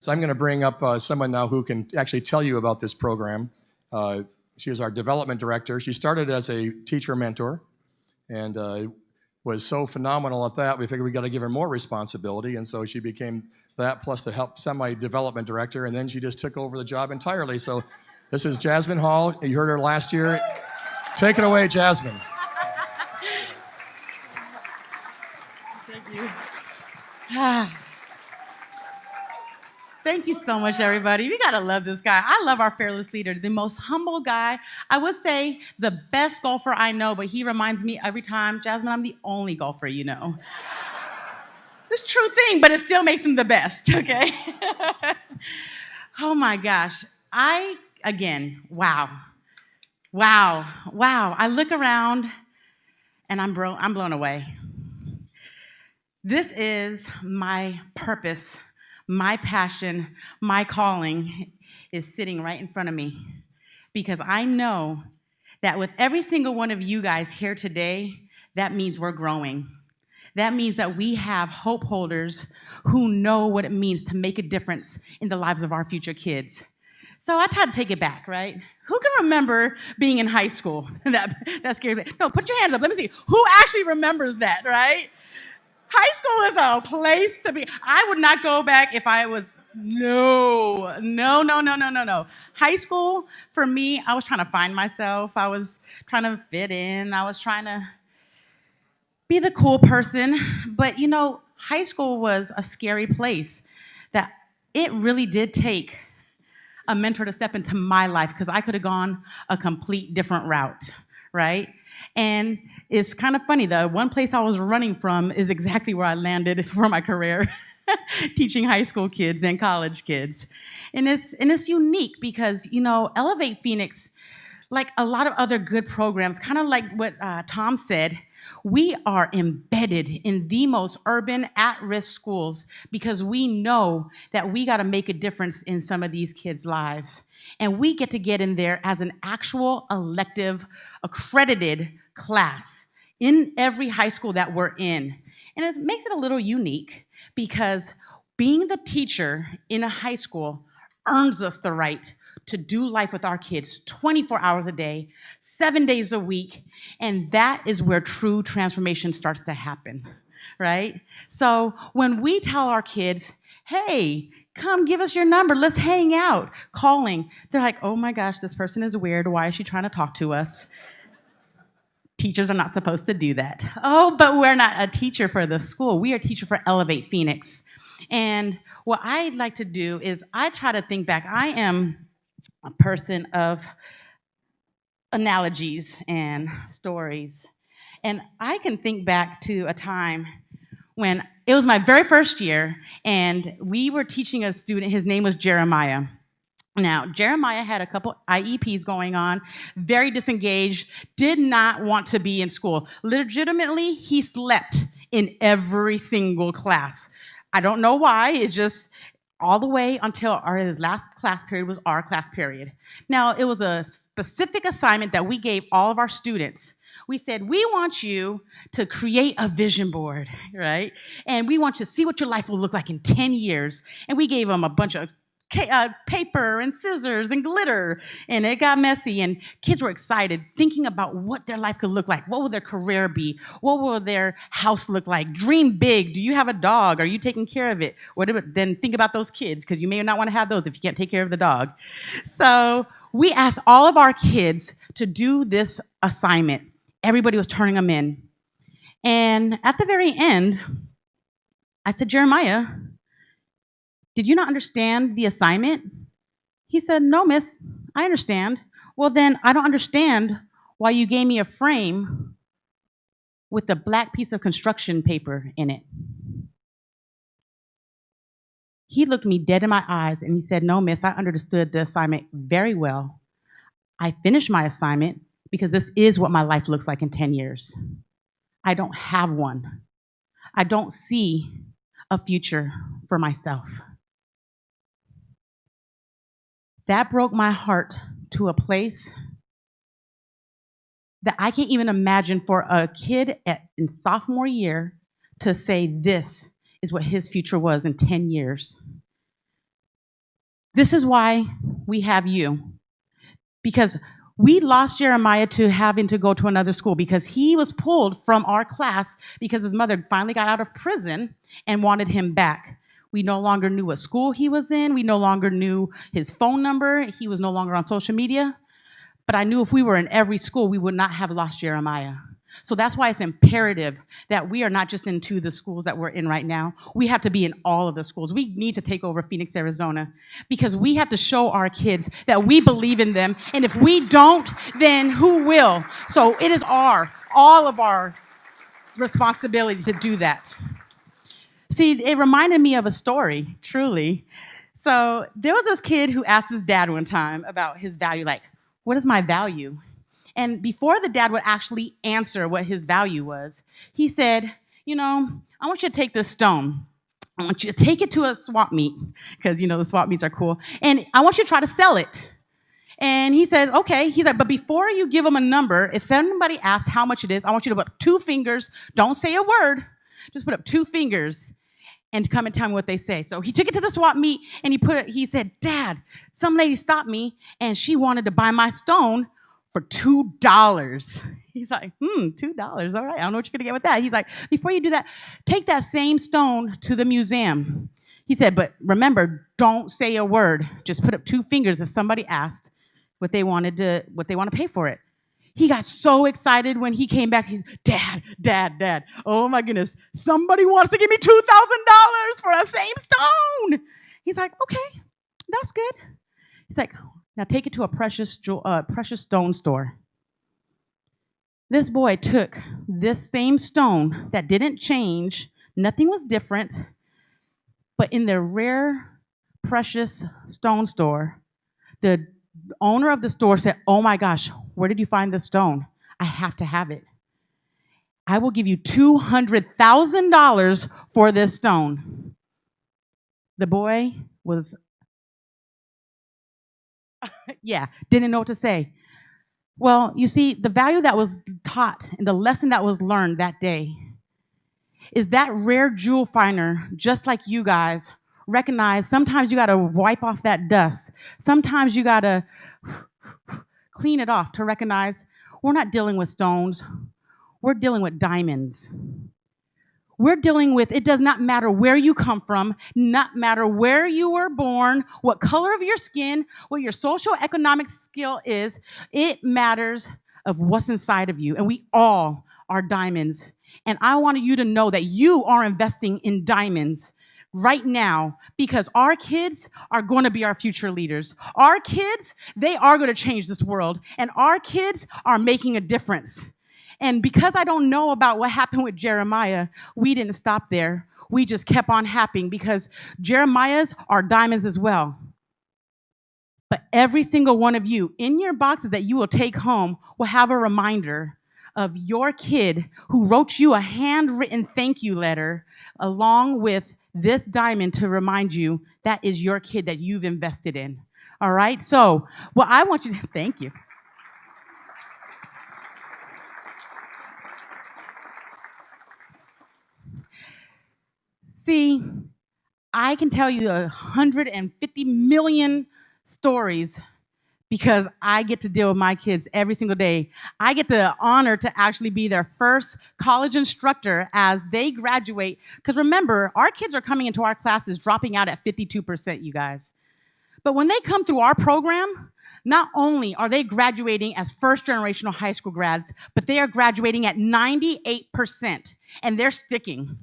So I'm going to bring up someone now who can actually tell you about this program. She is our development director. She started as a teacher mentor and was so phenomenal at that, we figured we got to give her more responsibility, and so she became that plus the help semi-development director, and then she just took over the job entirely. So this is Jazmine Hall. You heard her last year. Take it away, Jazmine. Thank you. Thank you so much, everybody. We gotta love this guy. I love our fearless leader, the most humble guy. I would say the best golfer I know, but he reminds me every time, Jazmine, I'm the only golfer you know. It's a true thing, but it still makes him the best, okay? Oh my gosh. Wow. I look around and I'm blown away. This is my purpose. My passion, my calling is sitting right in front of me because I know that with every single one of you guys here today, that means we're growing. That means that we have hope holders who know what it means to make a difference in the lives of our future kids. So I tried to take it back, right? Who can remember being in high school? That scared me. No, put your hands up. Let me see. Who actually remembers that, right? High school is a place to be. I would not go back if I was, no. High school, for me, I was trying to find myself. I was trying to fit in. I was trying to be the cool person. But, you know, high school was a scary place that it really did take a mentor to step into my life because I could have gone a complete different route, right? And it's kind of funny, the one place I was running from is exactly where I landed for my career, teaching high school kids and college kids. And it's unique because, you know, Elevate Phoenix, like a lot of other good programs, kind of like what Tom said, we are embedded in the most urban, at-risk schools because we know that we got to make a difference in some of these kids' lives. And we get to get in there as an actual elective, accredited class in every high school that we're in. And it makes it a little unique because being the teacher in a high school earns us the right to do life with our kids 24 hours a day, 7 days a week, and that is where true transformation starts to happen, right? So when we tell our kids, hey, come give us your number, let's hang out, calling, they're like, oh my gosh, this person is weird, why is she trying to talk to us? Teachers are not supposed to do that. Oh, but we're not a teacher for the school. We are a teacher for Elevate Phoenix. And what I'd like to do is I try to think back. I am a person of analogies and stories. And I can think back to a time when it was my very first year, and we were teaching a student, his name was Jeremiah. Now, Jeremiah had a couple IEPs going on, very disengaged, did not want to be in school. Legitimately, he slept in every single class. I don't know why, it just all the way until his last class period was our class period. Now, it was a specific assignment that we gave all of our students. We said, we want you to create a vision board, right? And we want you to see what your life will look like in 10 years. And we gave them a bunch of paper and scissors and glitter, and it got messy, and kids were excited, thinking about what their life could look like. What will their career be? What will their house look like? Dream big. Do you have a dog? Are you taking care of it? Then think about those kids, because you may not want to have those if you can't take care of the dog. So we asked all of our kids to do this assignment. Everybody was turning them in. And at the very end, I said, Jeremiah, did you not understand the assignment? He said, no, miss, I understand. Well, then I don't understand why you gave me a frame with a black piece of construction paper in it. He looked me dead in my eyes and he said, no, miss, I understood the assignment very well. I finished my assignment because this is what my life looks like in 10 years. I don't have one. I don't see a future for myself. That broke my heart to a place that I can't even imagine for a kid in sophomore year to say this is what his future was in 10 years. This is why we have you. Because we lost Jeremiah to having to go to another school because he was pulled from our class because his mother finally got out of prison and wanted him back. We no longer knew what school he was in. We no longer knew his phone number. He was no longer on social media. But I knew if we were in every school, we would not have lost Jeremiah. So that's why it's imperative that we are not just into the schools that we're in right now. We have to be in all of the schools. We need to take over Phoenix, Arizona, because we have to show our kids that we believe in them. And if we don't, then who will? So it is all of our responsibility to do that. See, it reminded me of a story, truly. So there was this kid who asked his dad one time about his value, like, what is my value? And before the dad would actually answer what his value was, he said, I want you to take this stone. I want you to take it to a swap meet, because, the swap meets are cool. And I want you to try to sell it. And he said, okay. He's like, but before you give them a number, if somebody asks how much it is, I want you to put up 2 fingers. Don't say a word. Just put up 2 fingers and come and tell me what they say. So he took it to the swap meet, and he said, Dad, some lady stopped me, and she wanted to buy my stone for $2. He's like, $2. All right, I don't know what you're going to get with that. He's like, before you do that, take that same stone to the museum. He said, but remember, don't say a word. Just put up 2 fingers if somebody asked what they want to pay for it. He got so excited when he came back. He's, Dad. Oh my goodness. Somebody wants to give me $2,000 for a same stone. He's like, okay, that's good. He's like, now take it to a precious stone store. This boy took this same stone that didn't change. Nothing was different. But in the rare, precious stone store, the owner of the store said, oh my gosh, where did you find this stone? I have to have it. I will give you $200,000 for this stone. The boy was, didn't know what to say. Well, you see, the value that was taught and the lesson that was learned that day is that rare jewel finder, just like you guys, recognize sometimes you got to wipe off that dust. Sometimes you got to clean it off to recognize we're not dealing with stones. We're dealing with diamonds. We're dealing with, it does not matter where you come from, not matter where you were born, what color of your skin, what your social economic skill is. It matters of what's inside of you. And we all are diamonds. And I wanted you to know that you are investing in diamonds right now, because our kids are going to be our future leaders. Our kids, they are going to change this world. And our kids are making a difference. And because I don't know about what happened with Jeremiah, we didn't stop there. We just kept on happening, because Jeremiah's are diamonds as well. But every single one of you in your boxes that you will take home will have a reminder of your kid who wrote you a handwritten thank you letter along with this diamond to remind you that is your kid that you've invested in. All right? So, well, I want you to thank you. See, I can tell you 150 million stories because I get to deal with my kids every single day. I get the honor to actually be their first college instructor as they graduate. Because remember, our kids are coming into our classes dropping out at 52%, you guys. But when they come through our program, not only are they graduating as first-generational high school grads, but they are graduating at 98%, and they're sticking.